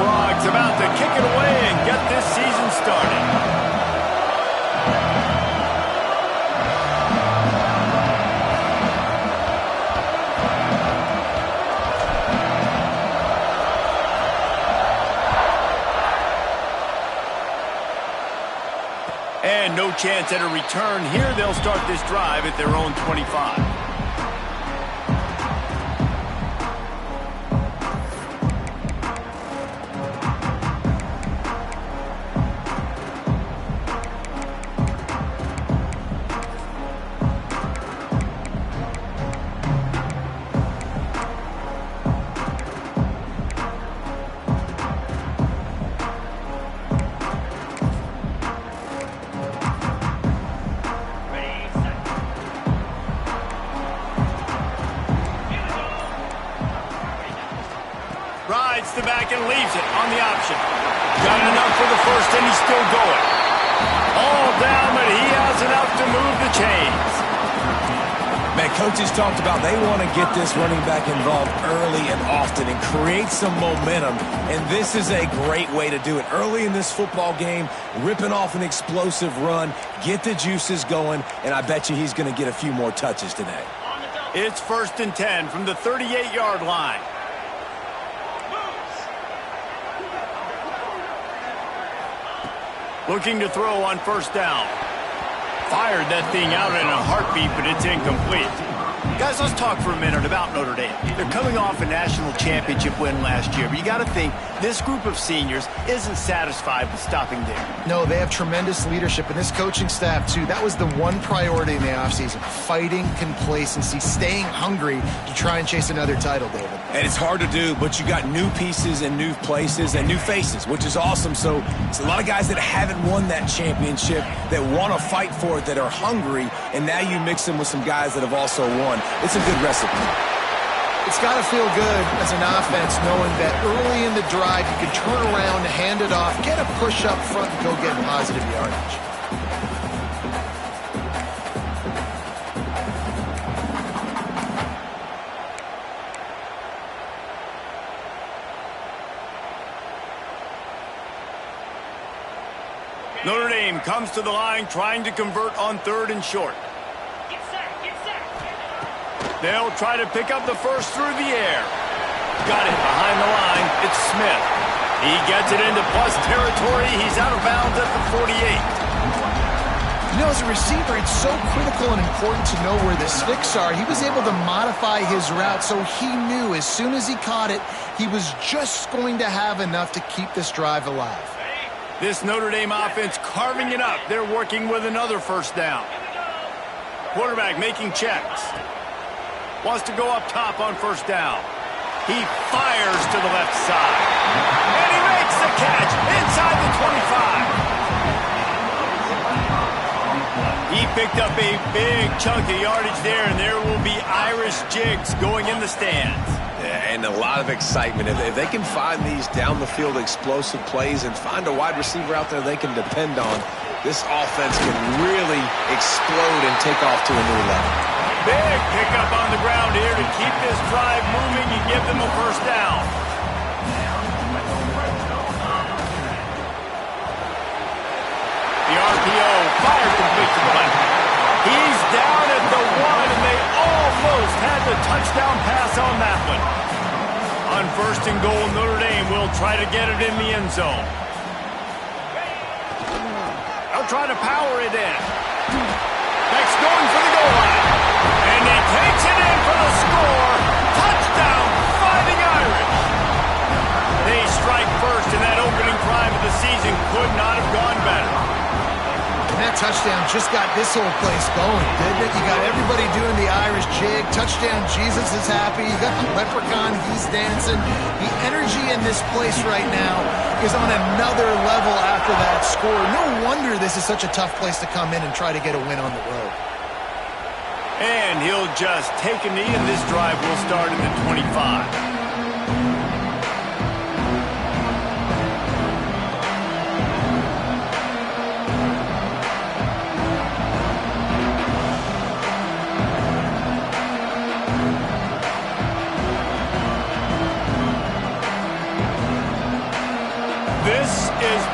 Frogs about to kick it away and get this season started. And no chance at a return here. They'll start this drive at their own 25. Rides the back and leaves it on the option. Got enough for the first, and he's still going. All down, but he has enough to move the chains. Man, coaches talked about they want to get this running back involved early and often and create some momentum, and this is a great way to do it. Early in this football game, ripping off an explosive run, get the juices going, and I bet you he's going to get a few more touches today. It's 1st and 10 from the 38-yard line. Looking to throw on 1st down. Fired that thing out in a heartbeat, but it's incomplete. Guys, let's talk for a minute about Notre Dame. They're coming off a national championship win last year, but you got to think this group of seniors isn't satisfied with stopping there. No, they have tremendous leadership, and this coaching staff, too. That was the one priority in the offseason, fighting complacency, staying hungry to try and chase another title, David. And it's hard to do, but you got new pieces and new places and new faces, which is awesome. So it's a lot of guys that haven't won that championship that want to fight for it, that are hungry, and now you mix them with some guys that have also won. It's a good recipe. It's got to feel good as an offense knowing that early in the drive you can turn around, hand it off, get a push up front, and go get positive yardage. Notre Dame comes to the line trying to convert on 3rd and short. They'll try to pick up the first through the air. Got it behind the line. It's Smith. He gets it into plus territory. He's out of bounds at the 48. You know, as a receiver, it's so critical and important to know where the sticks are. He was able to modify his route, so he knew as soon as he caught it, he was just going to have enough to keep this drive alive. This Notre Dame offense carving it up. They're working with another 1st down. Quarterback making checks. Wants to go up top on 1st down. He fires to the left side. And he makes the catch inside the 25. He picked up a big chunk of yardage there, and there will be Irish jigs going in the stands. Yeah, and a lot of excitement. If they can find these down-the-field explosive plays and find a wide receiver out there they can depend on, this offense can really explode and take off to a new level. Big pickup on the ground here to keep this drive moving and give them a 1st down. The RPO fired complete to the left. He's down at the 1, and they almost had the touchdown pass on that one. On 1st and goal, Notre Dame will try to get it in the end zone. They'll try to power it in. Next going for the goal line. And he takes it in for the score. Touchdown, Fighting Irish. They strike first, and that opening drive of the season could not have gone better. And that touchdown just got this whole place going, didn't it? You got everybody doing the Irish jig. Touchdown, Jesus is happy. You got the leprechaun, he's dancing. The energy in this place right now is on another level after that score. No wonder this is such a tough place to come in and try to get a win on the road. And he'll just take a knee, and this drive will start at the 25.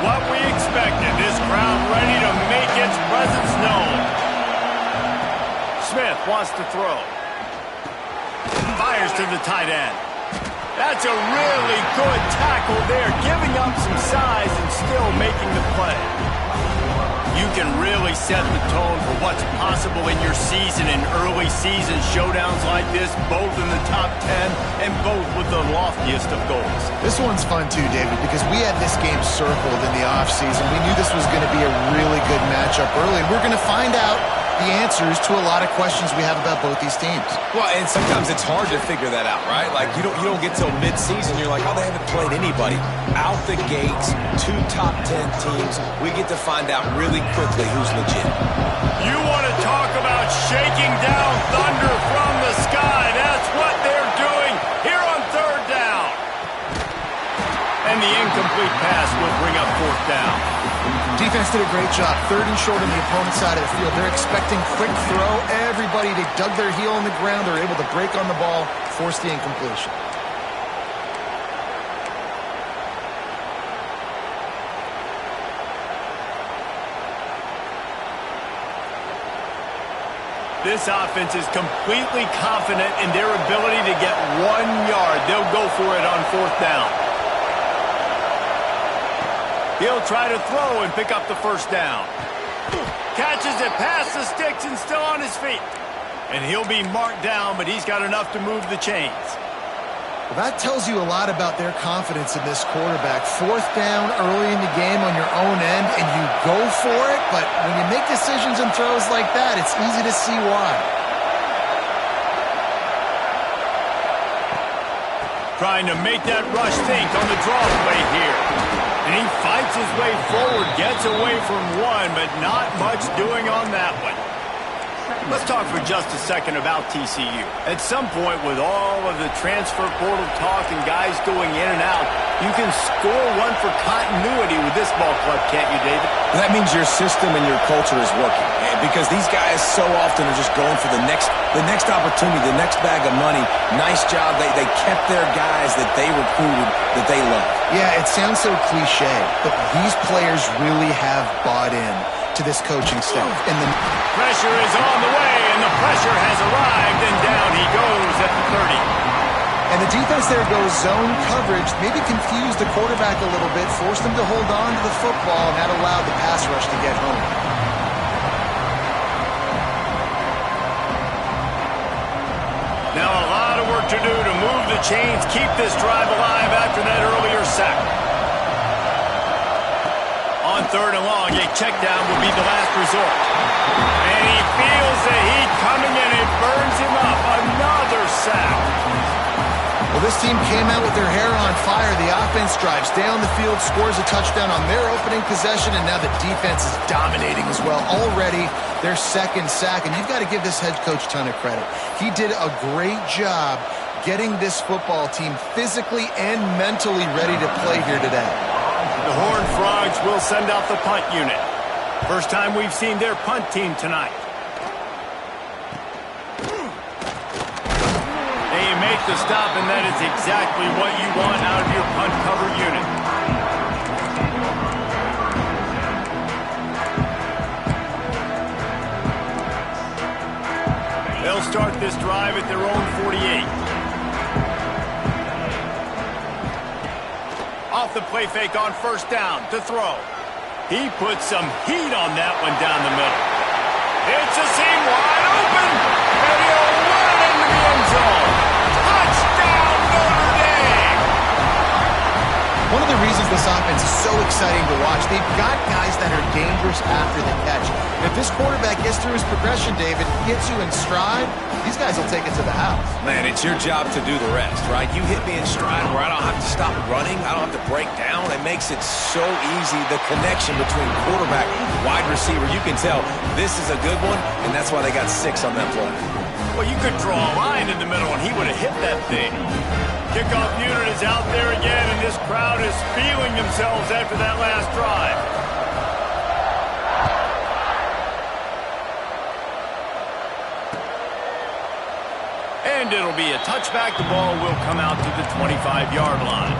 what we expected. This crowd ready to make its presence known. Smith wants to throw. Fires to the tight end. That's a really good tackle there, giving up some size and still making the play. You can really set the tone for what's possible in your season in early season showdowns like this, both in the top 10 and both with the loftiest of goals. This one's fun too, David, because we had this game circled in the offseason. We knew this was going to be a really good matchup early, and we're going to find out the answers to a lot of questions we have about both these teams. Well, and sometimes it's hard to figure that out, right? Like, you don't get till mid-season, you're like, oh, they haven't played anybody. Out the gates, 2 top 10 teams, we get to find out really quickly who's legit. You want to talk about shaking down thunder from the sky. That's what they're doing here on 3rd down. And the incomplete pass will bring up 4th down. Defense did a great job. 3rd and short on the opponent's side of the field. They're expecting quick throw. Everybody, they dug their heel on the ground. They're able to break on the ball, force the incompletion. This offense is completely confident in their ability to get 1 yard. They'll go for it on 4th down. He'll try to throw and pick up the 1st down. Catches it past the sticks and still on his feet. And he'll be marked down, but he's got enough to move the chains. Well, that tells you a lot about their confidence in this quarterback. 4th down early in the game on your own end, and you go for it, but when you make decisions and throws like that, it's easy to see why. Trying to make that rush think on the draw play here. And he fights his way forward, gets away from one, but not much doing on that one. Let's talk for just a second about TCU. At some point, with all of the transfer portal talk and guys going in and out, you can score one for continuity with this ball club, can't you, David? That means your system and your culture is working. Because these guys so often are just going for the next opportunity, the next bag of money. Nice job. They kept their guys that they recruited, that they love. Yeah, it sounds so cliche, but these players really have bought in to this coaching staff. And the pressure is on the way, and the pressure has arrived, and down he goes at the 30. And the defense there goes zone coverage, maybe confused the quarterback a little bit, forced him to hold on to the football, and that allowed the pass rush to get home. Now a lot of work to do to move the chains, keep this drive alive after that earlier sack. On 3rd and long, a check down will be the last resort. And he feels the heat coming in. It burns him up. Another sack. Well, this team came out with their hair on fire. The offense drives down the field, scores a touchdown on their opening possession, and now the defense is dominating as well. Already their 2nd sack, and you've got to give this head coach a ton of credit. He did a great job getting this football team physically and mentally ready to play here today. The Horned Frogs will send out the punt unit. First time we've seen their punt team tonight. They make the stop, and that is exactly what you want out of your punt cover unit. They'll start this drive at their own 48. Off the play fake on 1st down to throw. He puts some heat on that one down the middle. It's a seam wide open, and he'll run it into the end zone. Touchdown, Notre Dame! One of the reasons this offense is so exciting to watch, they've got guys that are dangerous after the catch. If this quarterback gets through his progression, David, gets you in stride, these guys will take it to the house. Man, it's your job to do the rest, right? You hit me in stride where I don't have to stop running. I don't have to break down. It makes it so easy. The connection between quarterback and wide receiver, you can tell this is a good one, and that's why they got 6 on that play. Well, you could draw a line in the middle, and he would have hit that thing. Kickoff unit is out there again, and this crowd is feeling themselves after that last drive. And it'll be a touchback. The ball will come out to the 25-yard line.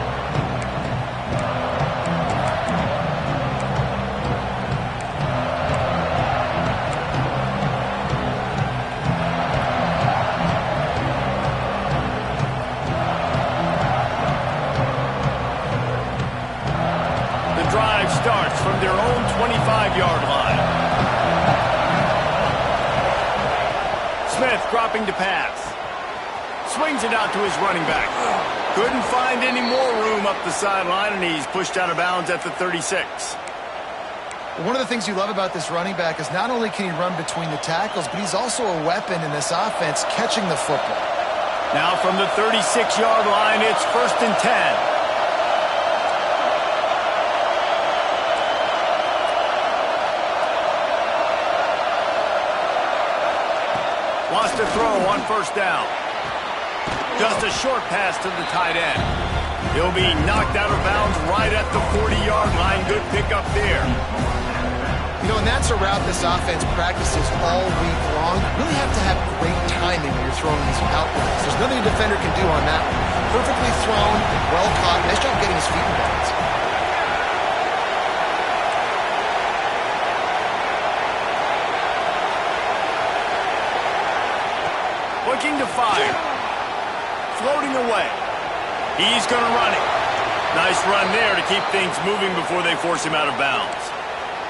dropping to pass. Swings it out to his running back. Couldn't find any more room up the sideline, and he's pushed out of bounds at the 36. One of the things you love about this running back is not only can he run between the tackles, but he's also a weapon in this offense catching the football. Now from the 36-yard line, it's 1st and 10. Wants to throw on 1st down. Just a short pass to the tight end. He'll be knocked out of bounds right at the 40-yard line. Good pickup there. You know, and that's a route this offense practices all week long. You really have to have great timing when you're throwing these out routes. There's nothing a defender can do on that one. Perfectly thrown, well caught. Nice job getting his feet in bounds. Looking to fire. Floating away. He's going to run it. Nice run there to keep things moving before they force him out of bounds.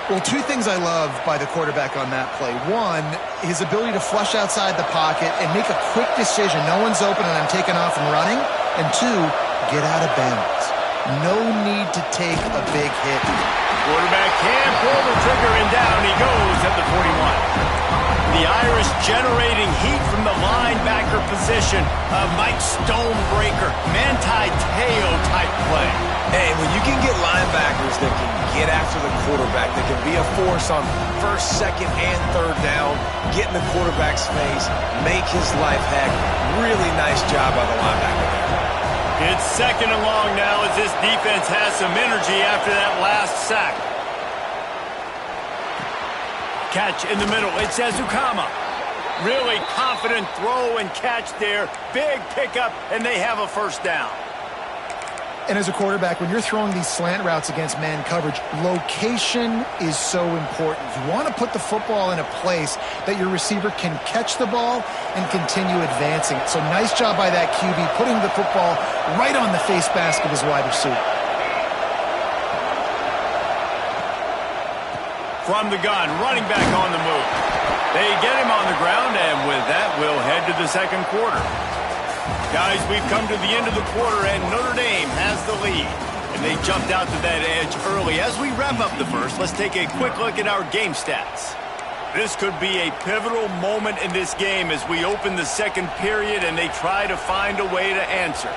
Well, two things I love by the quarterback on that play. One, his ability to flush outside the pocket and make a quick decision. No one's open and I'm taking off and running. And two, get out of bounds. No need to take a big hit. Quarterback can pull the trigger and down he goes at the 41. The Irish generating heat from the linebacker position. A Mike Stonebreaker, Manti Te'o type play. Hey, when you can get linebackers that can get after the quarterback, that can be a force on 1st, 2nd, and 3rd down, get in the quarterback's face, make his life heck. Really nice job by the linebacker there. It's 2nd and long now as this defense has some energy after that last sack. Catch in the middle. It's Ezukama. Really confident throw and catch there. Big pickup, and they have a 1st down. And as a quarterback, when you're throwing these slant routes against man coverage, location is so important. You want to put the football in a place that your receiver can catch the ball and continue advancing it. So nice job by that QB, putting the football right on the face mask of his wide receiver. From the gun, running back on the move. They get him on the ground, and with that, we'll head to the 2nd quarter. Guys, we've come to the end of the quarter, and Notre Dame has the lead. And they jumped out to that edge early. As we wrap up the first, let's take a quick look at our game stats. This could be a pivotal moment in this game as we open the 2nd period and they try to find a way to answer.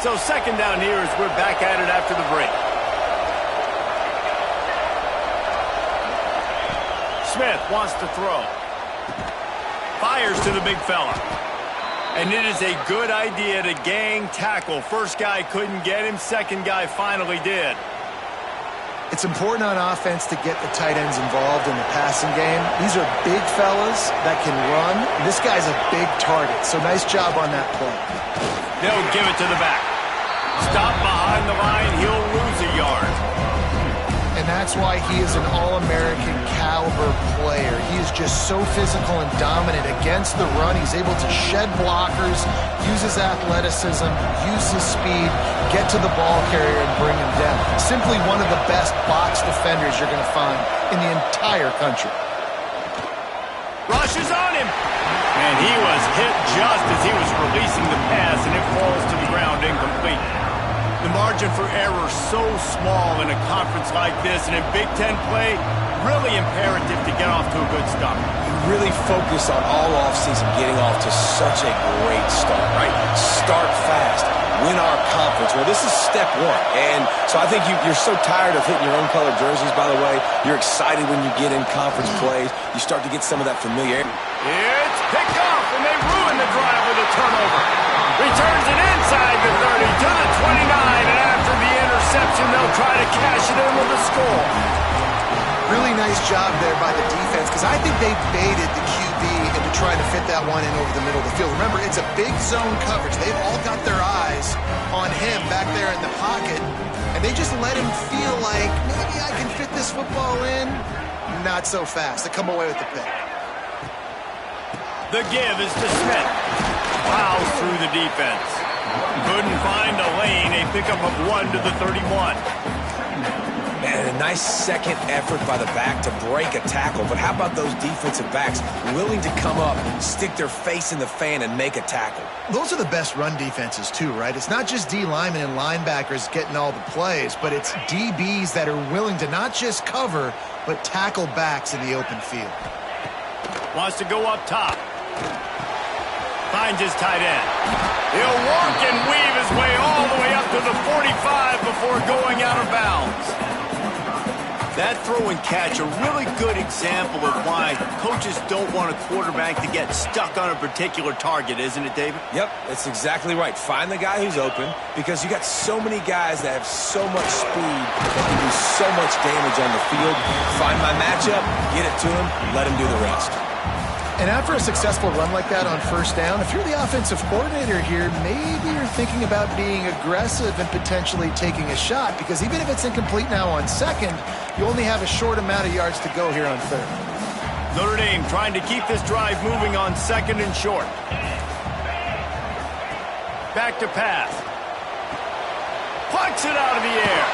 So 2nd down here as we're back at it after the break. Smith wants to throw. Fires to the big fella. And it is a good idea to gang tackle. First guy couldn't get him. 2nd guy finally did. It's important on offense to get the tight ends involved in the passing game. These are big fellas that can run. This guy's a big target, so nice job on that play. They'll give it to the back. Stop behind the line, he'll lose a yard. And that's why he is an All-American caliber player. He is just so physical and dominant against the run. He's able to shed blockers, use his athleticism, use his speed, get to the ball carrier and bring him down. Simply one of the best box defenders you're going to find in the entire country. Rushes on him. And he was hit just as he was releasing the pass, and it falls to the ground incomplete. The margin for error so small in a conference like this, and in Big Ten play, really imperative to get off to a good start. You really focus on all offseason getting off to such a great start, right? Start fast, win our conference. Well, this is step one. And so I think you're so tired of hitting your own colored jerseys, by the way. You're excited when you get in conference plays. You start to get some of that familiarity. It's picked off, and they ruin the drive with a turnover. Returns it inside the 30 to the 29, and after the interception, they'll try to cash it in with a score. Really nice job there by the defense, because I think they baited the QB into trying to fit that one in over the middle of the field. Remember, it's a big zone coverage. They've all got their eyes on him back there in the pocket, and they just let him feel like, maybe I can fit this football in. Not so fast. They come away with the pick. The give is to Smith. the defense. Couldn't find a lane. A pickup of 1 to the 31. And a nice second effort by the back to break a tackle. But how about those defensive backs willing to come up, stick their face in the fan, and make a tackle? Those are the best run defenses, too, right? It's not just D linemen and linebackers getting all the plays, but it's DBs that are willing to not just cover, but tackle backs in the open field. Wants to go up top. Finds his tight end. He'll walk and weave his way all the way up to the 45 before going out of bounds. That throw and catch, a really good example of why coaches don't want a quarterback to get stuck on a particular target, isn't it, David? Yep, that's exactly right. Find the guy who's open, because you got so many guys that have so much speed that can do so much damage on the field. Find my matchup, get it to him, let him do the rest. And after a successful run like that on first down, if you're the offensive coordinator here, maybe you're thinking about being aggressive and potentially taking a shot, because even if it's incomplete now on second, you only have a short amount of yards to go here on third. Notre Dame trying to keep this drive moving on second and short. Back to pass. Plucks it out of the air.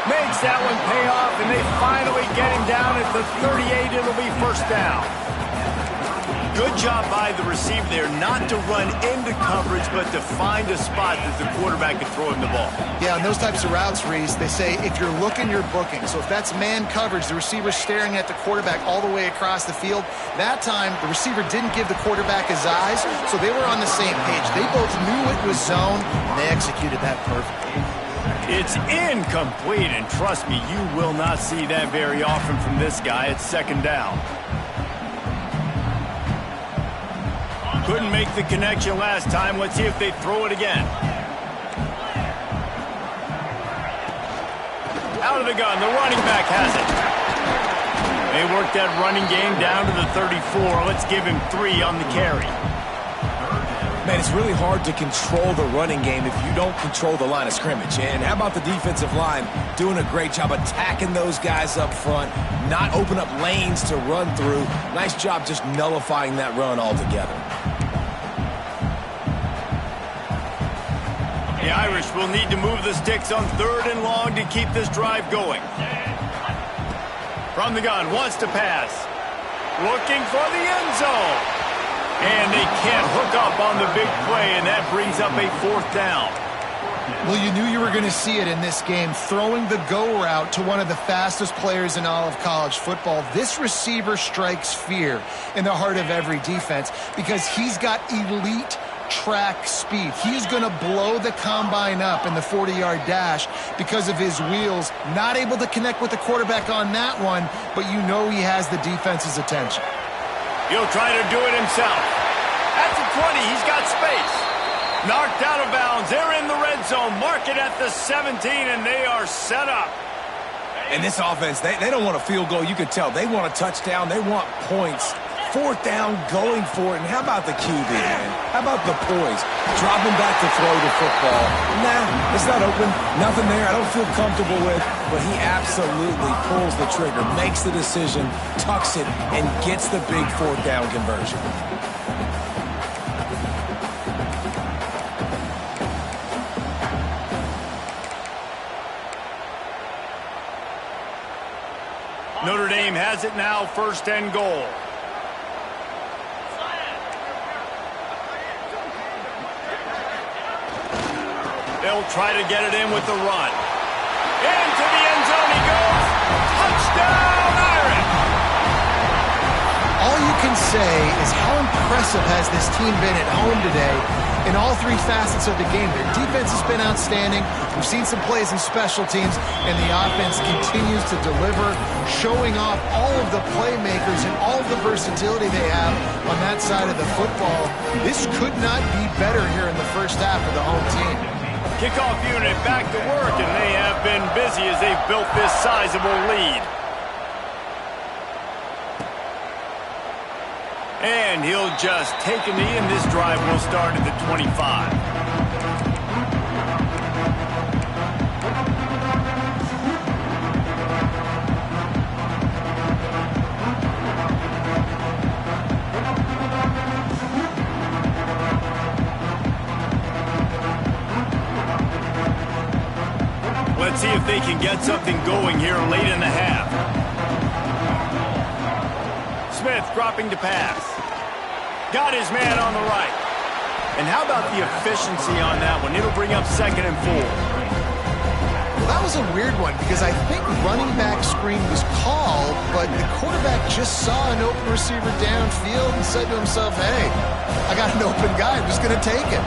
Makes that one pay off, and they finally get him down at the 38. It'll be first down. Good job by the receiver there not to run into coverage, but to find a spot that the quarterback can throw him the ball. Yeah, on those types of routes, Reese, they say if you're looking, you're booking. So if that's man coverage, the receiver's staring at the quarterback all the way across the field. That time, the receiver didn't give the quarterback his eyes, so they were on the same page. They both knew it was zone, and they executed that perfectly. It's incomplete, and trust me, you will not see that very often from this guy. It's second down. Couldn't make the connection last time. Let's see if they throw it again. Out of the gun, the running back has it. They work that running game down to the 34. Let's give him 3 on the carry. Man, it's really hard to control the running game if you don't control the line of scrimmage. And how about the defensive line doing a great job attacking those guys up front, not open up lanes to run through. Nice job just nullifying that run altogether. The Irish will need to move the sticks on third and long to keep this drive going. From the gun, wants to pass. Looking for the end zone. And they can't hook up on the big play, and that brings up a fourth down. Well, you knew you were going to see it in this game, throwing the go route to one of the fastest players in all of college football. This receiver strikes fear in the heart of every defense because he's got elite track speed. He's going to blow the combine up in the 40-yard dash because of his wheels. Not able to connect with the quarterback on that one, but you know he has the defense's attention. He'll try to do it himself. At the 20, he's got space. Knocked out of bounds. They're in the red zone. Mark it at the 17, and they are set up. And this offense, they don't want a field goal. You can tell. They want a touchdown. They want points. Fourth down, going for it. And how about the QB, man? How about the poise? Dropping back to throw the football. Nah, it's not open. Nothing there I don't feel comfortable with. But he absolutely pulls the trigger, makes the decision, tucks it, and gets the big fourth down conversion. Notre Dame has it now, first and goal. They'll try to get it in with the run. Into the end zone he goes. Touchdown, Irish! All you can say is how impressive has this team been at home today in all 3 facets of the game. Their defense has been outstanding. We've seen some plays in special teams, and the offense continues to deliver, showing off all of the playmakers and all of the versatility they have on that side of the football. This could not be better here in the first half of the home team. Kickoff unit back to work, and they have been busy as they've built this sizable lead. And he'll just take a knee, and this drive will start at the 25. see if they can get something going here late in the half. Smith dropping to pass. Got his man on the right. And how about the efficiency on that one? It'll bring up 2nd and 4. Well, that was a weird one because I think running back screen was called, but the quarterback just saw an open receiver downfield and said to himself, hey, I got an open guy. I'm just going to take it.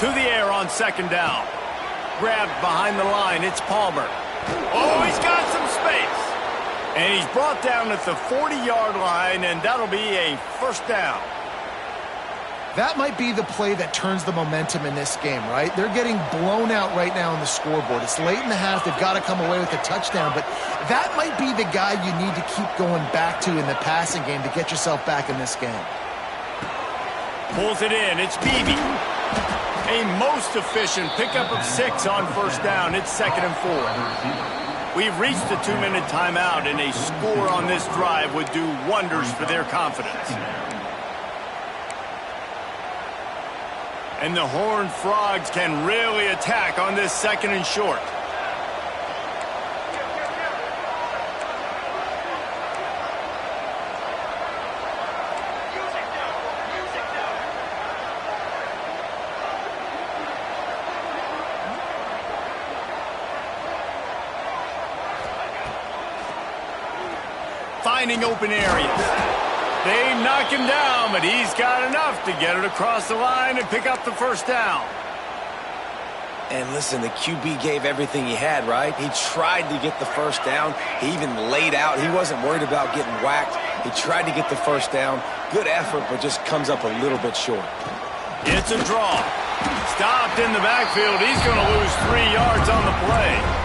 To the air on 2nd down. Grabbed behind the line. It's Palmer. Oh, he's got some space. And he's brought down at the 40-yard line, and that'll be a 1st down. That might be the play that turns the momentum in this game, right? They're getting blown out right now on the scoreboard. It's late in the half. They've got to come away with a touchdown, but that might be the guy you need to keep going back to in the passing game to get yourself back in this game. Pulls it in. It's Beebe. A most efficient pickup of 6 on 1st down. It's 2nd and 4. We've reached the 2-minute timeout, and a score on this drive would do wonders for their confidence. And the Horned Frogs can really attack on this 2nd and short. Finding open areas. They knock him down, but he's got enough to get it across the line and pick up the 1st down. And listen, the QB gave everything he had, right? He tried to get the 1st down. He even laid out. He wasn't worried about getting whacked. He tried to get the 1st down. Good effort, but just comes up a little bit short. It's a draw. Stopped in the backfield. He's going to lose 3 yards on the play.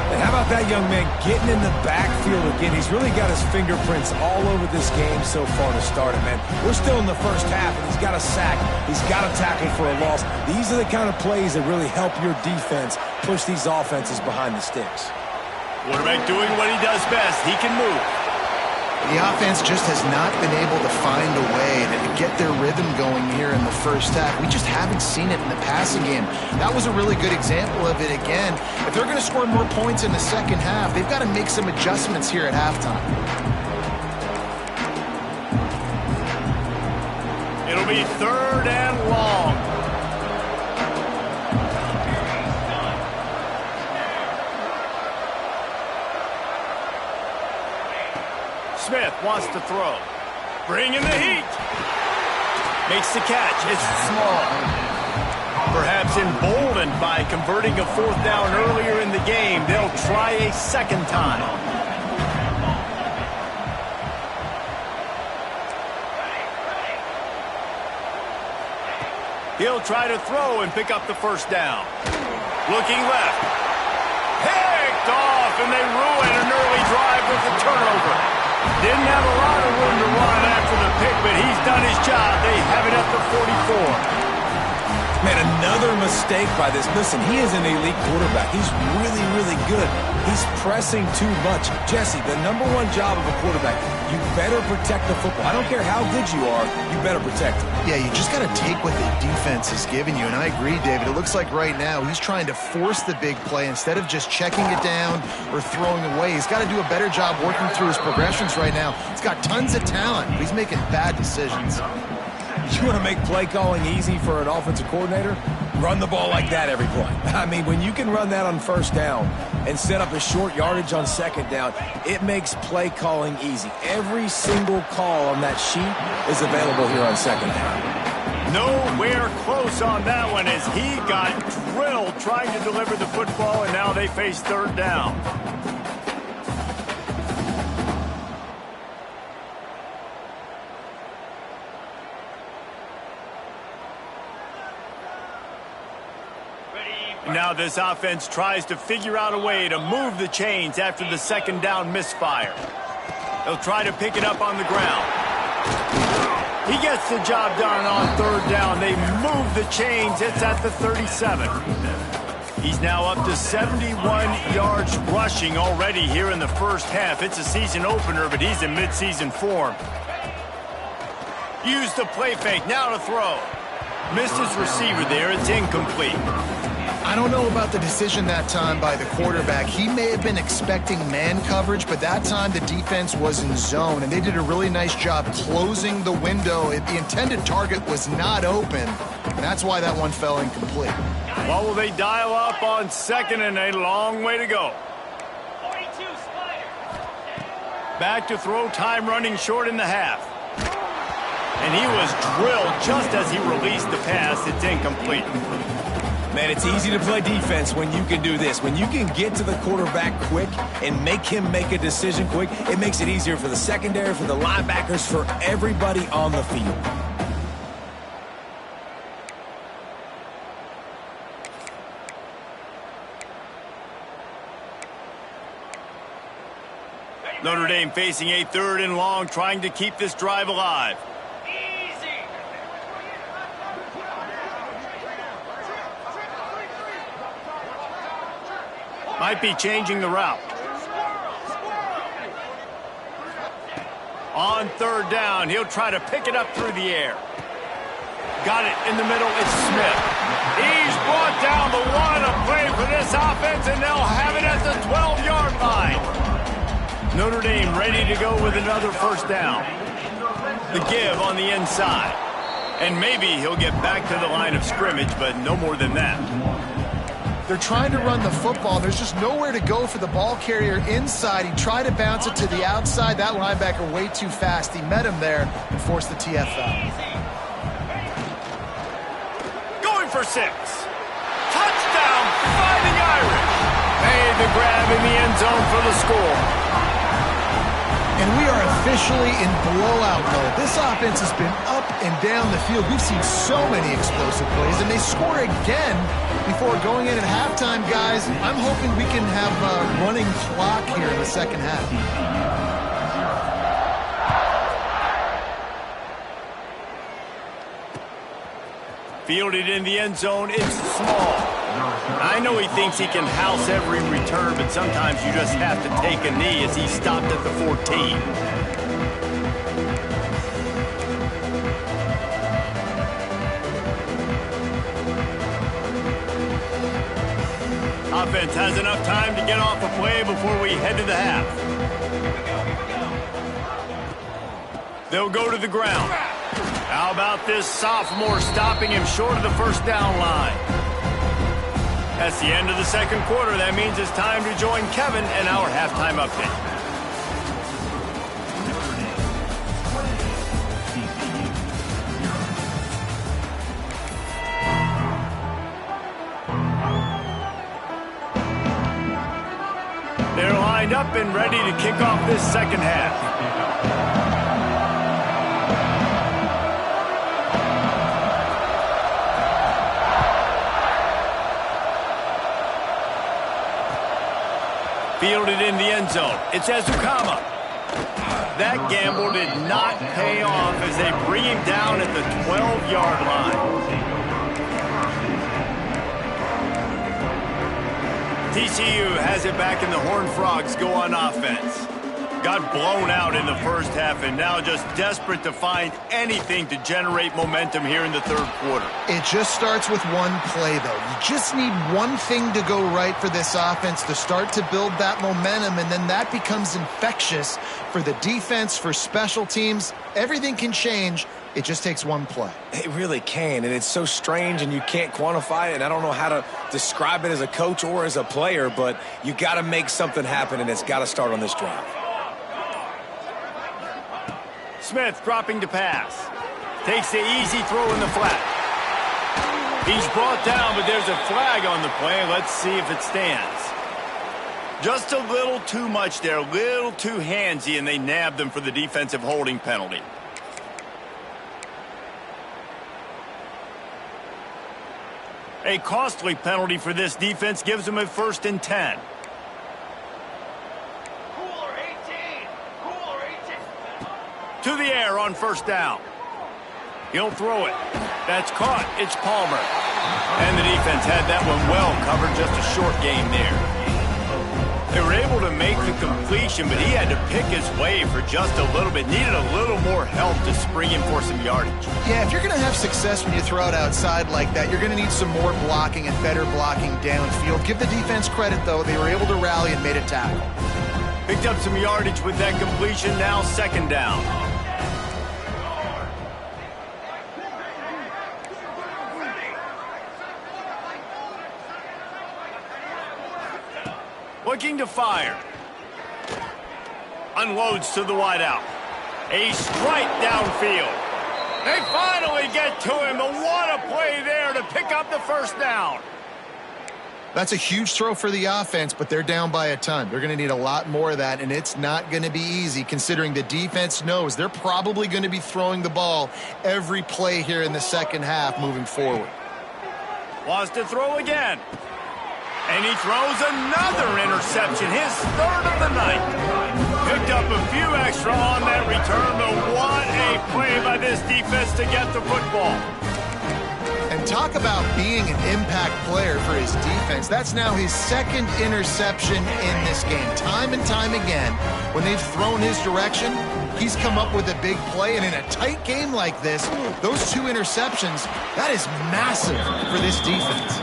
And how about that young man getting in the backfield again? He's really got his fingerprints all over this game so far to start it, man. We're still in the 1st half, and he's got a sack. He's got a tackle for a loss. These are the kind of plays that really help your defense push these offenses behind the sticks. Quarterback doing what he does best. He can move. The offense just has not been able to find a way to get their rhythm going here in the 1st half. We just haven't seen it in the passing game. That was a really good example of it again. If they're going to score more points in the 2nd half, they've got to make some adjustments here at halftime. It'll be 3rd and long. Smith wants to throw. Bringing the heat. Makes the catch. It's small. Perhaps emboldened by converting a 4th down earlier in the game, they'll try a 2nd time. He'll try to throw and pick up the 1st down. Looking left. Picked off, and they ruin an early drive with the turnover. Didn't have a lot of room to run after the pick, but he's done his job. They have it at the 44. Man, another mistake by this. Listen, he is an elite quarterback. He's really, really good. He's pressing too much. Jesse, the #1 job of a quarterback, you better protect the football. I don't care how good you are, you better protect it. Yeah, you just got to take what the defense is giving you, and I agree, David. It looks like right now he's trying to force the big play instead of just checking it down or throwing away. He's got to do a better job working through his progressions right now. He's got tons of talent, but he's making bad decisions. You want to make play calling easy for an offensive coordinator? Run the ball like that every play. I mean, when you can run that on 1st down and set up a short yardage on 2nd down, it makes play calling easy. Every single call on that sheet is available here on 2nd down. Nowhere close on that one as he got drilled trying to deliver the football, and now they face 3rd down. Now this offense tries to figure out a way to move the chains after the 2nd down misfire. They'll try to pick it up on the ground. He gets the job done on 3rd down. They move the chains. It's at the 37. He's now up to 71 yards rushing already here in the 1st half. It's a season opener, but he's in midseason form. Use the play fake. Now to throw. Missed his receiver there. It's incomplete. I I don't know about the decision that time by the quarterback. He may have been expecting man coverage, but that time the defense was in zone, and they did a really nice job closing the window. The intended target was not open, and that's why that one fell incomplete. What will they dial up on second and a long way to go? Back to throw, time running short in the half. And he was drilled just as he released the pass. It's incomplete. Man, it's easy to play defense when you can do this. When you can get to the quarterback quick and make him make a decision quick, it makes it easier for the secondary, for the linebackers, for everybody on the field. Notre Dame facing a 3rd and long, trying to keep this drive alive. Might be changing the route. On 3rd down, he'll try to pick it up through the air. Got it in the middle, it's Smith. He's brought down the one to play for this offense, and they'll have it at the 12-yard line. Notre Dame ready to go with another 1st down. The give on the inside. And maybe he'll get back to the line of scrimmage, but no more than that. They're trying to run the football. There's just nowhere to go for the ball carrier inside. He tried to bounce it to the outside. That linebacker way too fast. He met him there and forced the TFL. Going for 6. Touchdown, Fighting Irish. Made the grab in the end zone for the score. And we are officially in blowout mode. This offense has been up and down the field. We've seen so many explosive plays, and they score again before going in at halftime, guys. I'm hoping we can have a running clock here in the second half. Fielded in the end zone, it's small. I know he thinks he can house every return, but sometimes you just have to take a knee as he stopped at the 14. Offense has enough time to get off a play before we head to the half. They'll go to the ground. How about this sophomore stopping him short of the 1st down line? That's the end of the 2nd quarter. That means it's time to join Kevin and our halftime update. They're lined up and ready to kick off this second half. Fielded in the end zone. It's Ezukama. That gamble did not pay off as they bring him down at the 12-yard line. TCU has it back, and the Horned Frogs go on offense. Got blown out in the 1st half, and now just desperate to find anything to generate momentum here in the 3rd quarter. It just starts with one play, though. You just need one thing to go right for this offense to start to build that momentum, and then that becomes infectious for the defense, for special teams. Everything can change. It just takes one play. It really can, and it's so strange, and you can't quantify it, and I don't know how to describe it as a coach or as a player, but you got to make something happen, and it's got to start on this drive. Smith dropping to pass. Takes the easy throw in the flat. He's brought down, but there's a flag on the play. Let's see if it stands. Just a little too much there, a little too handsy, and they nabbed them for the defensive holding penalty. A costly penalty for this defense gives them a 1st and 10. To the air on 1st down. He'll throw it. That's caught. It's Palmer. And the defense had that one well covered. Just a short game there. They were able to make the completion, but he had to pick his way for just a little bit. Needed a little more help to spring in for some yardage. Yeah, if you're going to have success when you throw it outside like that, you're going to need some more blocking and better blocking downfield. Give the defense credit, though. They were able to rally and made a tackle. Picked up some yardage with that completion. Now 2nd down. Looking to fire. Unloads to the wideout. A strike downfield. They finally get to him. What a play there to pick up the 1st down. That's a huge throw for the offense, but they're down by a ton. They're going to need a lot more of that, and it's not going to be easy considering the defense knows they're probably going to be throwing the ball every play here in the 2nd half moving forward. Wants to throw again. And he throws another interception, his 3rd of the night. Picked up a few extra on that return, but what a play by this defense to get the football. And talk about being an impact player for his defense. That's now his 2nd interception in this game. Time and time again, when they've thrown his direction, he's come up with a big play. And in a tight game like this, those 2 interceptions, that is massive for this defense.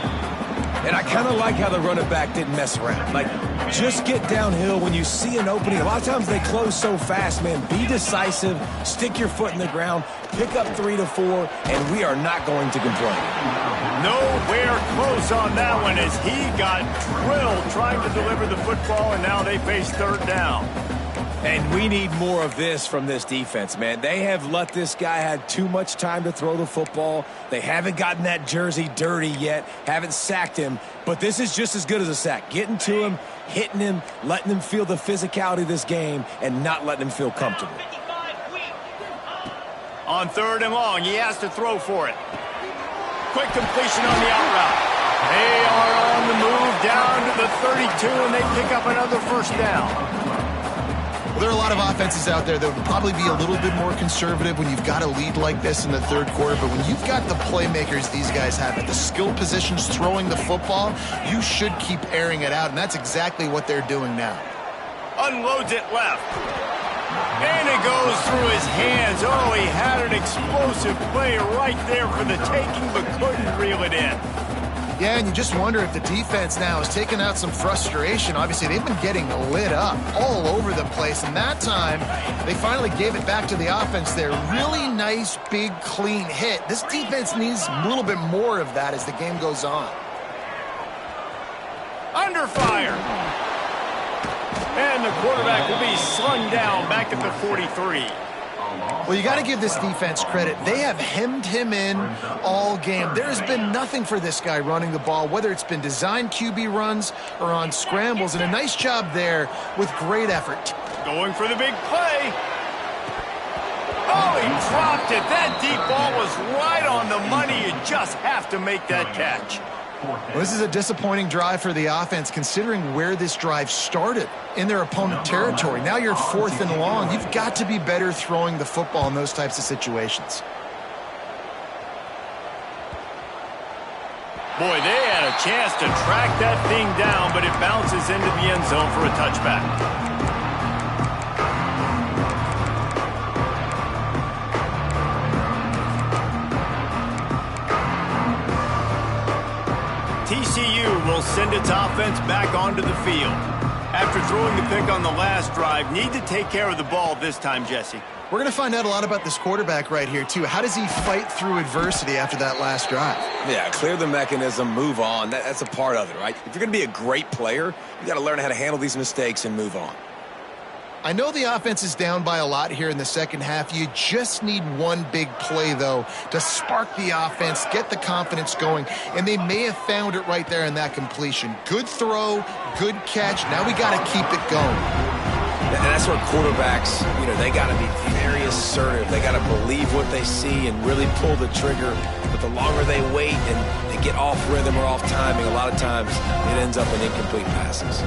And I kind of like how the running back didn't mess around. Like, just get downhill when you see an opening. A lot of times they close so fast, man. Be decisive, stick your foot in the ground, pick up 3 to 4, and we are not going to complain. Nowhere close on that one as he got drilled trying to deliver the football, and now they face 3rd down. And we need more of this from this defense, man. They have let this guy have too much time to throw the football. They haven't gotten that jersey dirty yet, haven't sacked him. But this is just as good as a sack. Getting to him, hitting him, letting him feel the physicality of this game, and not letting him feel comfortable. On 3rd and long, he has to throw for it. Quick completion on the out route. They are on the move down to the 32, and they pick up another 1st down. Well, there are a lot of offenses out there that would probably be a little bit more conservative when you've got a lead like this in the 3rd quarter. But when you've got the playmakers these guys have at the skill positions throwing the football, you should keep airing it out. And that's exactly what they're doing now. Unloads it left. And it goes through his hands. Oh, he had an explosive play right there for the taking, but couldn't reel it in. Yeah, and you just wonder if the defense now is taking out some frustration. Obviously, they've been getting lit up all over the place, and that time, they finally gave it back to the offense there. Really nice, big, clean hit. This defense needs a little bit more of that as the game goes on. Under fire. And the quarterback will be slung down back at the 43. Well, you got to give this defense credit. They have hemmed him in all game. There has been nothing for this guy running the ball, whether it's been designed QB runs or on scrambles, and a nice job there with great effort. Going for the big play. Oh, he dropped it. That deep ball was right on the money. You just have to make that catch. Well, this is a disappointing drive for the offense considering where this drive started in their opponent territory. Now you're 4th and long. You've got to be better throwing the football in those types of situations. Boy, they had a chance to track that thing down, but it bounces into the end zone for a touchback. TCU will send its offense back onto the field. After throwing the pick on the last drive, need to take care of the ball this time, Jesse. We're going to find out a lot about this quarterback right here, too. How does he fight through adversity after that last drive? Yeah, clear the mechanism, move on. That's a part of it, right? If you're going to be a great player, you got to learn how to handle these mistakes and move on. I know the offense is down by a lot here in the 2nd half. You just need one big play, though, to spark the offense, get the confidence going, and they may have found it right there in that completion. Good throw, good catch. Now we got to keep it going. And that's where quarterbacks, they got to be very assertive. They got to believe what they see and really pull the trigger. But the longer they wait and they get off rhythm or off timing, a lot of times it ends up in incomplete passes.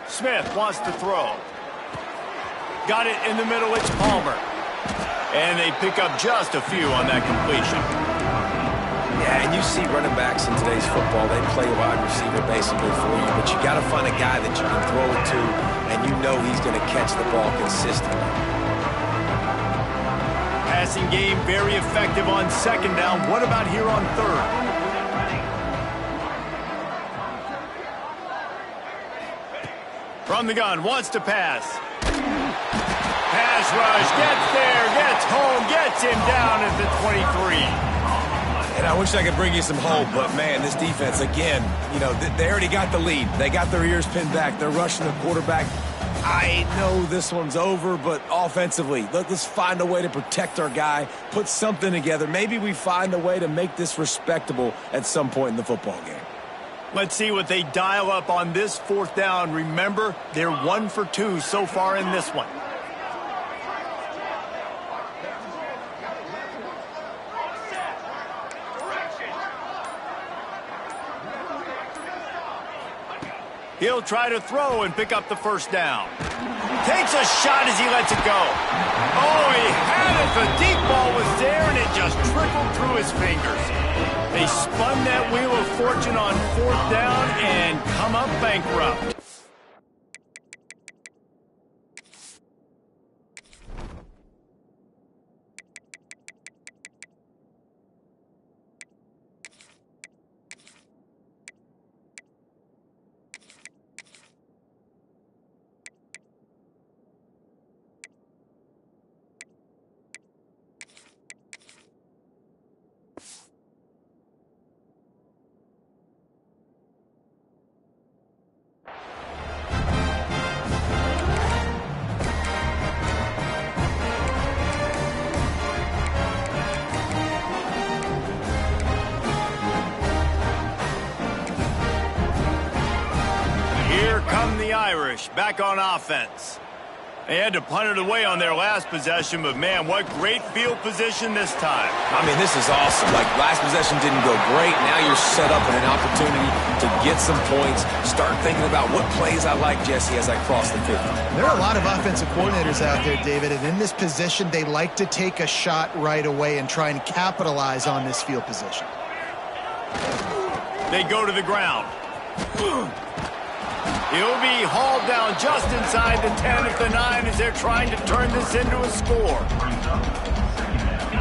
Smith wants to throw. Got it in the middle, it's Palmer. And they pick up just a few on that completion. Yeah, and you see running backs in today's football, they play wide receiver basically for you, but you got to find a guy that you can throw it to, and you know he's going to catch the ball consistently. Passing game very effective on second down. What about here on third? From the gun, wants to pass. Pass rush, gets there, gets home, gets him down at the 23. And I wish I could bring you some hope, but, man, this defense, again, you know, they already got the lead. They got their ears pinned back. They're rushing the quarterback. I know this one's over, but offensively, let's find a way to protect our guy, put something together. Maybe we find a way to make this respectable at some point in the football game. Let's see what they dial up on this fourth down. Remember, they're 1 for 2 so far in this one. He'll try to throw and pick up the first down. Takes a shot as he lets it go. Oh, he had it. The deep ball was there, and it just trickled through his fingers. They spun that wheel of fortune on fourth down and come up bankrupt. Here come the Irish, back on offense. They had to punt it away on their last possession, but, man, what great field position this time. I mean, this is awesome. Like, last possession didn't go great. Now you're set up in an opportunity to get some points. Start thinking about what plays I like, Jesse, as I cross the 50. There are a lot of offensive coordinators out there, David, and in this position, they like to take a shot right away and try and capitalize on this field position. They go to the ground. He'll be hauled down just inside the 10 at the 9 as they're trying to turn this into a score.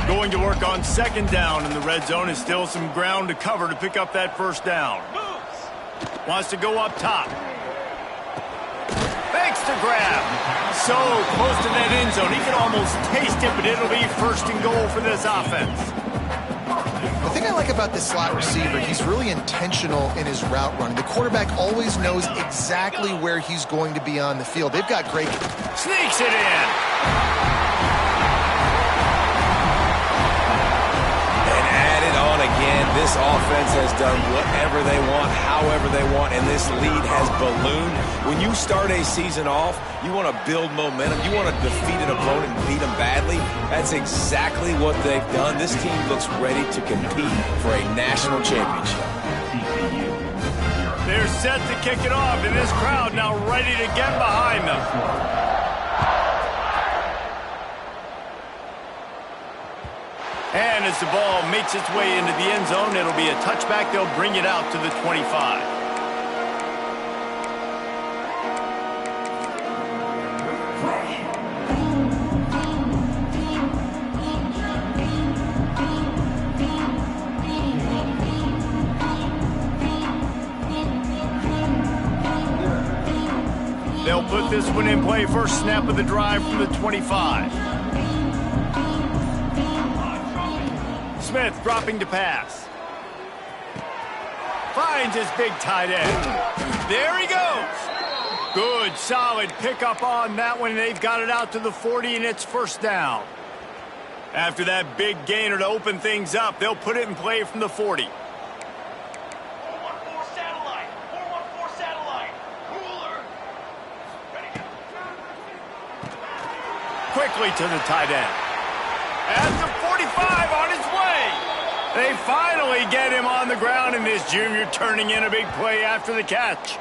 Going to work on second down, and the red zone is still some ground to cover to pick up that first down. Wants to go up top. Fakes to grab. So close to that end zone. He can almost taste it, but it'll be first and goal for this offense. The thing I like about this slot receiver, he's really intentional in his route running. The quarterback always knows exactly where he's going to be on the field. They've got great... Sneaks it in. And add it on again. This offense has done whatever they want, however they want, and this lead has ballooned. When you start a season off, you want to build momentum. You want to defeat an opponent and beat them badly. That's exactly what they've done. This team looks ready to compete for a national championship. They're set to kick it off, and this crowd now ready to get behind them. And as the ball makes its way into the end zone, it'll be a touchback. They'll bring it out to the 25. They'll put this one in play. First snap of the drive from the 25. Smith dropping to pass. Finds his big tight end. There he goes. Good, solid pickup on that one. They've got it out to the 40, and it's first down. After that big gainer to open things up, they'll put it in play from the 40. Quickly to the tight end. At the 45 on his way. They finally get him on the ground, and this junior turning in a big play after the catch.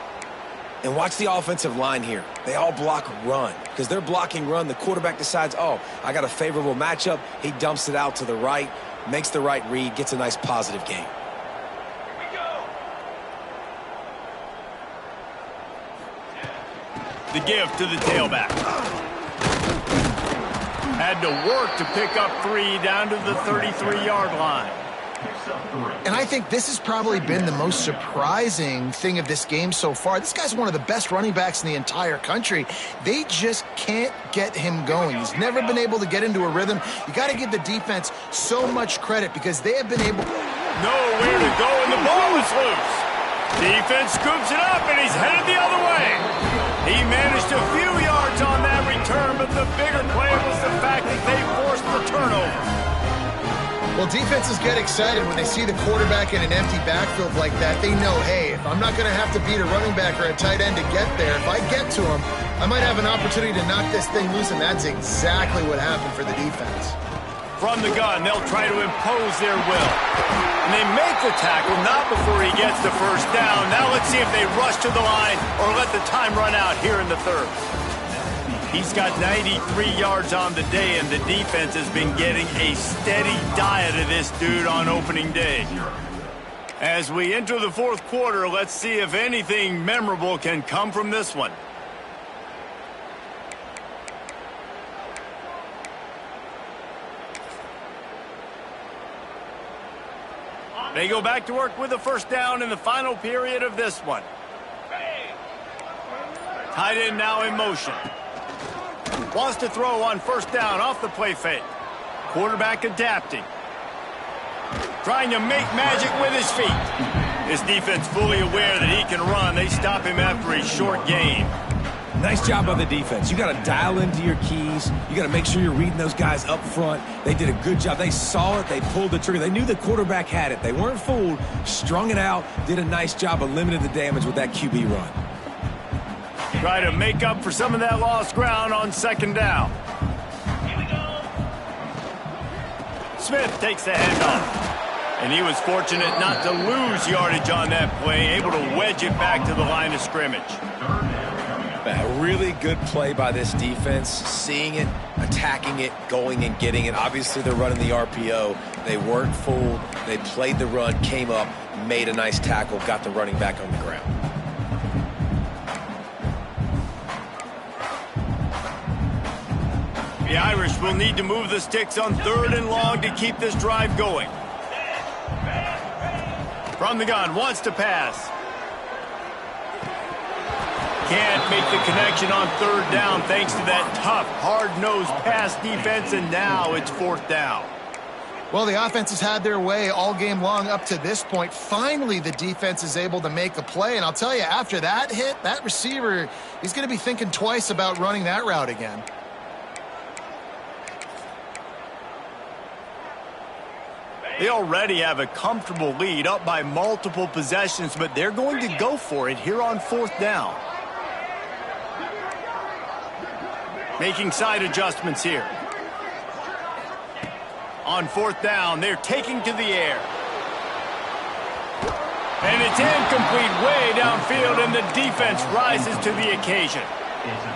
And watch the offensive line here. They all block run. Because they're blocking run, the quarterback decides, oh, I got a favorable matchup. He dumps it out to the right, makes the right read, gets a nice positive gain. The give to the tailback. Had to work to pick up 3 down to the 33-yard line. And I think this has probably been the most surprising thing of this game so far. This guy's one of the best running backs in the entire country. They just can't get him going. He's never been able to get into a rhythm. You got to give the defense so much credit because they have been able... Nowhere to go, and the ball is loose. Defense scoops it up, and he's headed the other way. He managed a few yards on that return, but the bigger play was the fact that they forced the turnover. Well, defenses get excited when they see the quarterback in an empty backfield like that. They know, hey, if I'm not going to have to beat a running back or a tight end to get there, if I get to him, I might have an opportunity to knock this thing loose, and that's exactly what happened for the defense. From the gun, they'll try to impose their will. And they make the tackle, not before he gets the first down. Now let's see if they rush to the line or let the time run out here in the third. He's got 93 yards on the day, and the defense has been getting a steady diet of this dude on opening day. As we enter the fourth quarter, let's see if anything memorable can come from this one. They go back to work with a first down in the final period of this one. Tight end now in motion. Wants to throw on first down off the play fake. Quarterback adapting. Trying to make magic with his feet. His defense fully aware that he can run. They stop him after a short gain. Nice job by the defense. You got to dial into your keys. You got to make sure you're reading those guys up front. They did a good job. They saw it. They pulled the trigger. They knew the quarterback had it. They weren't fooled. Strung it out. Did a nice job of limiting the damage with that QB run. Try to make up for some of that lost ground on second down. Smith takes the handoff. And he was fortunate not to lose yardage on that play, able to wedge it back to the line of scrimmage. A really good play by this defense, seeing it, attacking it, going and getting it. Obviously, they're running the RPO. They weren't fooled. They played the run, came up, made a nice tackle, got the running back on the ground. The Irish will need to move the sticks on 3rd and long to keep this drive going. From the gun, wants to pass. Can't make the connection on 3rd down thanks to that tough, hard-nosed pass defense, and now it's 4th down. Well, the offense has had their way all game long up to this point. Finally, the defense is able to make a play, and I'll tell you, after that hit, that receiver, he's going to be thinking twice about running that route again. They already have a comfortable lead, up by multiple possessions, but they're going to go for it here on 4th down. Making side adjustments here. On 4th down, they're taking to the air. And it's incomplete way downfield, and the defense rises to the occasion.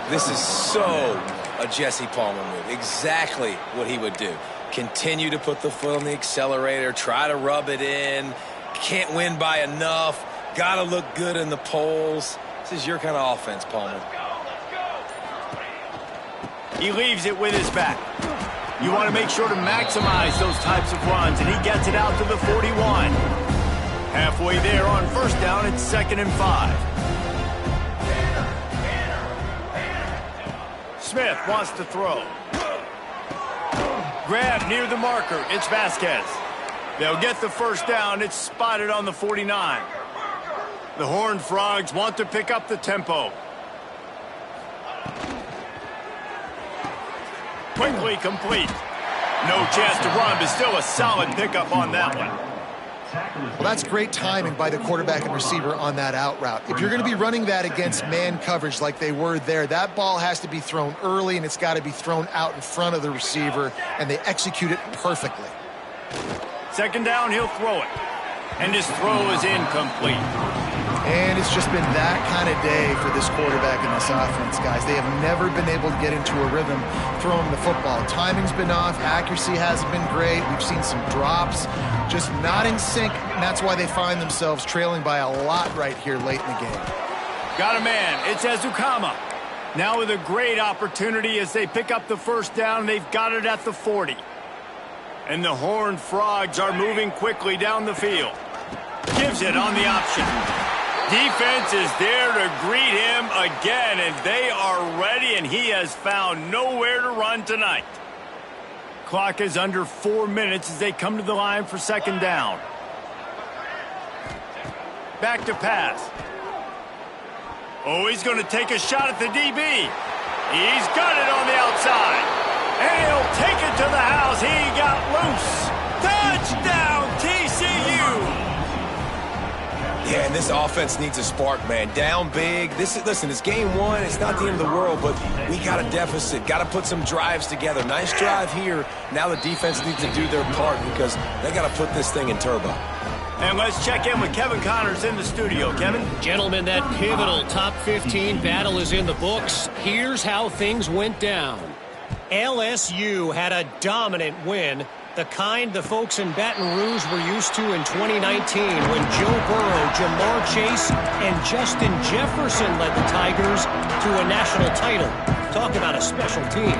This is so a Jesse Palmer move. Exactly what he would do. Continue to put the foot on the accelerator, try to rub it in. Can't win by enough. Got to look good in the polls. This is your kind of offense, Palmer. He leaves it with his back. You want to make sure to maximize those types of runs, and he gets it out to the 41. Halfway there on 1st down, it's 2nd and 5. Smith wants to throw. Grab near the marker. It's Vasquez. They'll get the first down. It's spotted on the 49. The Horned Frogs want to pick up the tempo. Quickly complete. No chance to run, but still a solid pickup on that one. Well, that's great timing by the quarterback and receiver on that out route. If you're going to be running that against man coverage like they were there, that ball has to be thrown early, and it's got to be thrown out in front of the receiver, and they execute it perfectly. 2nd down, he'll throw it. And his throw is incomplete. And it's just been that kind of day for this quarterback and this offense, guys. They have never been able to get into a rhythm throwing the football. Timing's been off. Accuracy hasn't been great. We've seen some drops, just not in sync, and that's why they find themselves trailing by a lot right here late in the game. Got a man. It's Ezukama. Now with a great opportunity as they pick up the first down. They've got it at the 40. And the Horned Frogs are moving quickly down the field. Gives it on the option. Defense is there to greet him again, and they are ready, and he has found nowhere to run tonight. Clock is under 4 minutes as they come to the line for second down. Back to pass. Oh, he's going to take a shot at the DB. He's got it on the outside. And he'll take it to the house. He got loose. Touchdown, TCU. Yeah, and this offense needs a spark, man. Down big. Listen, it's game one. It's not the end of the world, but we got a deficit. Got to put some drives together. Nice drive here. Now the defense needs to do their part because they got to put this thing in turbo. And let's check in with Kevin Connors in the studio. Kevin? Gentlemen, that pivotal top 15 battle is in the books. Here's how things went down. LSU had a dominant win, the kind the folks in Baton Rouge were used to in 2019 when Joe Burrow, Jamar Chase, and Justin Jefferson led the Tigers to a national title. Talk about a special team.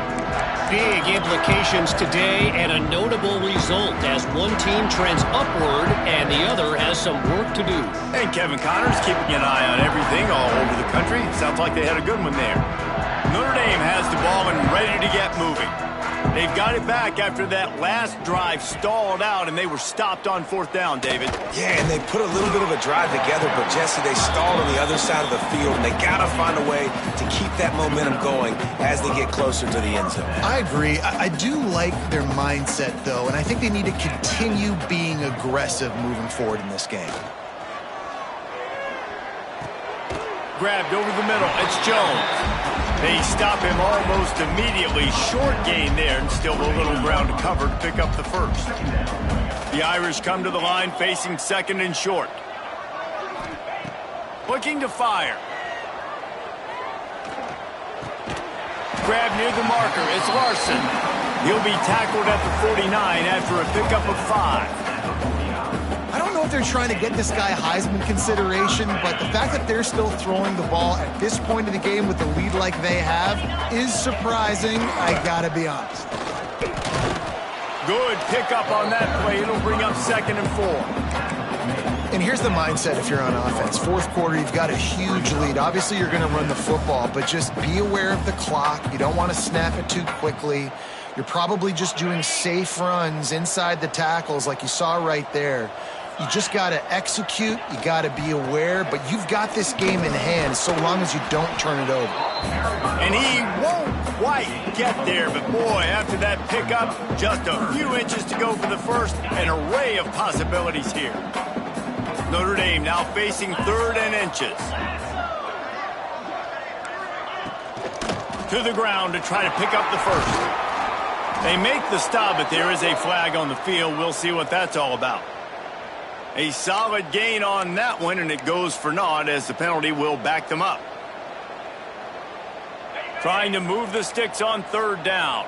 Big implications today and a notable result as one team trends upward and the other has some work to do. And Kevin Connors keeping an eye on everything all over the country. Sounds like they had a good one there. Notre Dame has the ball and ready to get moving. They've got it back after that last drive stalled out, and they were stopped on fourth down, David. Yeah, and they put a little bit of a drive together, but, Jesse, they stalled on the other side of the field, and they got to find a way to keep that momentum going as they get closer to the end zone. I agree. I do like their mindset, though, and I think they need to continue being aggressive moving forward in this game. Grabbed over the middle. It's Jones. They stop him almost immediately. Short gain there, and still a little ground to cover to pick up the first. The Irish come to the line facing second and short. Looking to fire. Grab near the marker. It's Larson. He'll be tackled at the 49 after a pickup of 5. I don't know if they're trying to get this guy Heisman consideration, but the fact that they're still throwing the ball at this point of the game with the lead like they have is surprising, I gotta be honest. Good pickup on that play. It'll bring up second and 4. And here's the mindset if you're on offense. Fourth quarter, you've got a huge lead. Obviously, you're going to run the football, but just be aware of the clock. You don't want to snap it too quickly. You're probably just doing safe runs inside the tackles like you saw right there. You just got to execute. You got to be aware, but you've got this game in hand so long as you don't turn it over. And he won't quite get there, but boy, after that pickup, just a few inches to go for the first. An array of possibilities here. Notre Dame now facing third and inches. To the ground to try to pick up the first. They make the stop, but there is a flag on the field. We'll see what that's all about. A solid gain on that one, and it goes for naught as the penalty will back them up. Trying to move the sticks on third down.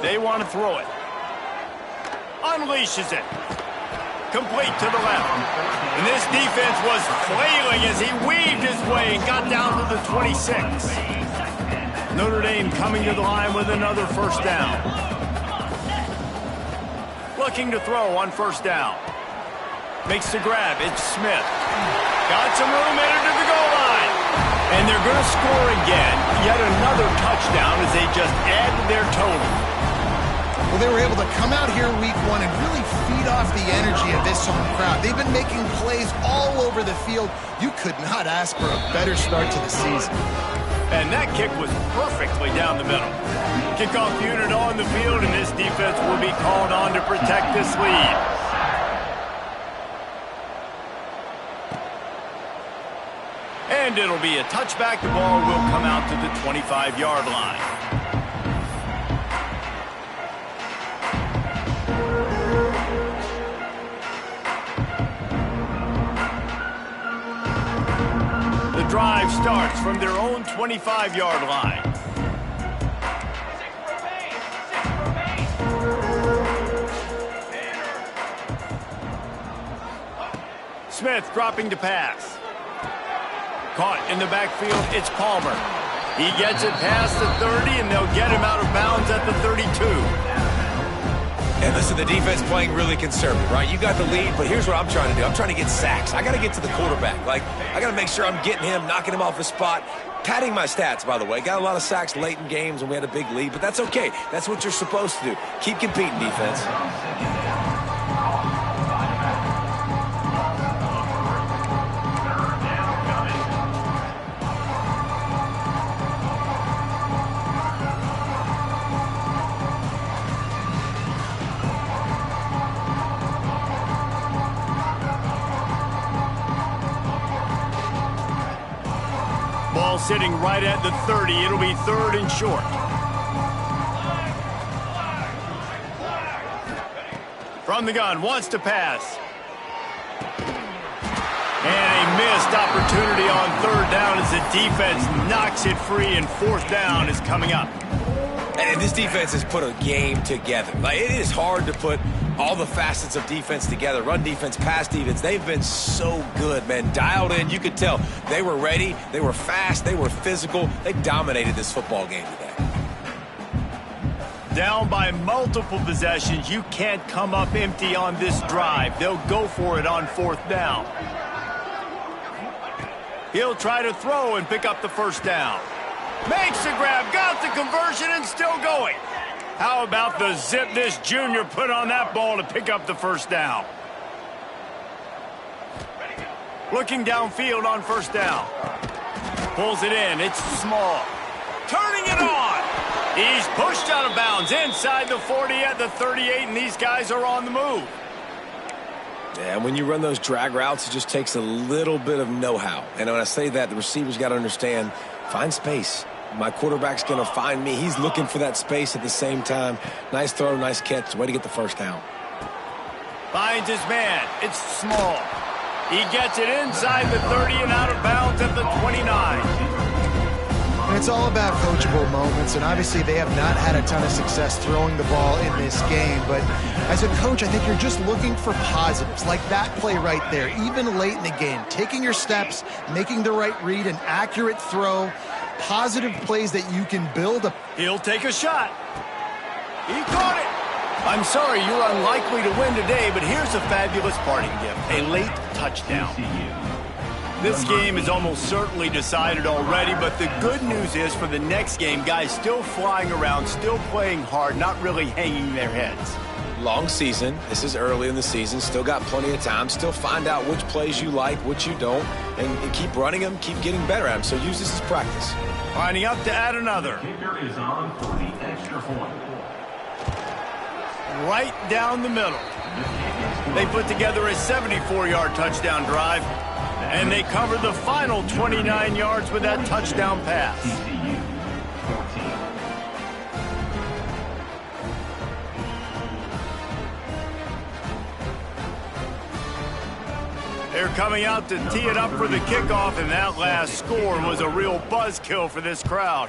They want to throw it. Unleashes it. Complete to the left. And this defense was flailing as he weaved his way and got down to the 26. Notre Dame coming to the line with another first down. Looking to throw on first down. Makes the grab. It's Smith. Got some room headed to the goal line. And they're going to score again. Yet another touchdown as they just add to their total. Well, they were able to come out here week one and really feed off the energy of this home crowd. They've been making plays all over the field. You could not ask for a better start to the season. And that kick was perfectly down the middle. Kickoff unit on the field, and this defense will be called on to protect this lead. And it'll be a touchback. The ball will come out to the 25-yard line. drive starts from their own 25-yard line. Smith dropping to pass. Caught in the backfield, it's Palmer. He gets it past the 30, and they'll get him out of bounds at the 32. And listen, the defense playing really conservative, right? You got the lead, but here's what I'm trying to do. I'm trying to get sacks. I got to get to the quarterback. Like, I got to make sure I'm getting him, knocking him off his spot. Padding my stats, by the way. Got a lot of sacks late in games when we had a big lead, but that's okay. That's what you're supposed to do. Keep competing, defense. Ball sitting right at the 30. It'll be 3rd and short. From the gun, wants to pass. And a missed opportunity on 3rd down as the defense knocks it free, and 4th down is coming up. And this defense has put a game together. Like, it is hard to put all the facets of defense together. Run defense, pass defense. They've been so good, man. Dialed in. You could tell they were ready. They were fast. They were physical. They dominated this football game today. Down by multiple possessions. You can't come up empty on this drive. They'll go for it on 4th down. He'll try to throw and pick up the 1st down. Makes the grab, got the conversion, and still going. How about the zip this junior put on that ball to pick up the 1st down? Looking downfield on 1st down. Pulls it in, it's Small. Turning it on. He's pushed out of bounds inside the 40 at the 38, and these guys are on the move. Yeah, when you run those drag routes, it just takes a little bit of know-how. And when I say that, the receivers got to understand, find space. My quarterback's going to find me. He's looking for that space at the same time. Nice throw, nice catch. Way to get the 1st down. Finds his man. It's Small. He gets it inside the 30 and out of bounds at the 29. And it's all about coachable moments, and obviously they have not had a ton of success throwing the ball in this game, but as a coach, I think you're just looking for positives, like that play right there, even late in the game, taking your steps, making the right read, an accurate throw, positive plays that you can build up. He'll take a shot. He caught it. I'm sorry, you're unlikely to win today, but here's a fabulous parting gift, a late touchdown. This game is almost certainly decided already, but the good news is for the next game, guys still flying around, still playing hard, not really hanging their heads. Long season. This is early in the season. Still got plenty of time. Still find out which plays you like, which you don't, and keep running them, keep getting better at them. So use this as practice. Lining up to add another. Kicker is on for the extra point. Right down the middle. They put together a 74-yard touchdown drive, and they covered the final 29 yards with that touchdown pass. They're coming out to tee it up for the kickoff, and that last score was a real buzzkill for this crowd.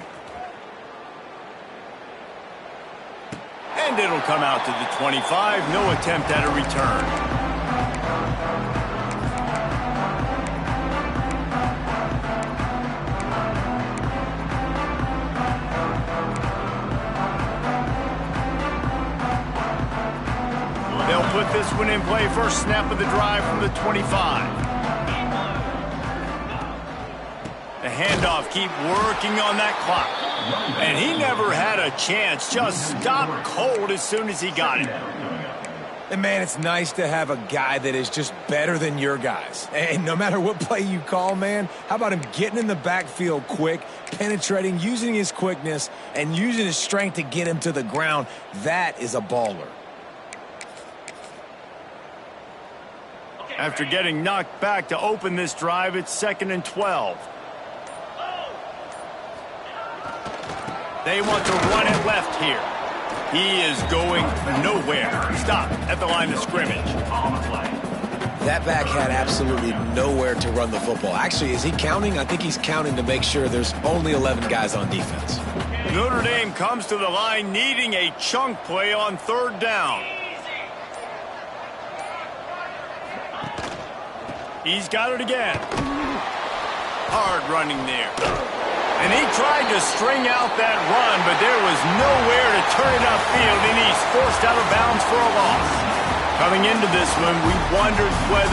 And it'll come out to the 25. No attempt at a return. They'll put this one in play. First snap of the drive from the 25. The handoff, keep working on that clock. And he never had a chance. Just stopped cold as soon as he got it. And, man, it's nice to have a guy that is just better than your guys. And no matter what play you call, man, how about him getting in the backfield quick, penetrating, using his quickness, and using his strength to get him to the ground? That is a baller. After getting knocked back to open this drive, it's 2nd and 12. They want to run it left here. He is going nowhere. Stop at the line of scrimmage. That back had absolutely nowhere to run the football. Actually, is he counting? I think he's counting to make sure there's only 11 guys on defense. Notre Dame comes to the line needing a chunk play on third down. He's got it again. Hard running there. And he tried to string out that run, but there was nowhere to turn it upfield, and he's forced out of bounds for a loss. Coming into this one, we wondered whether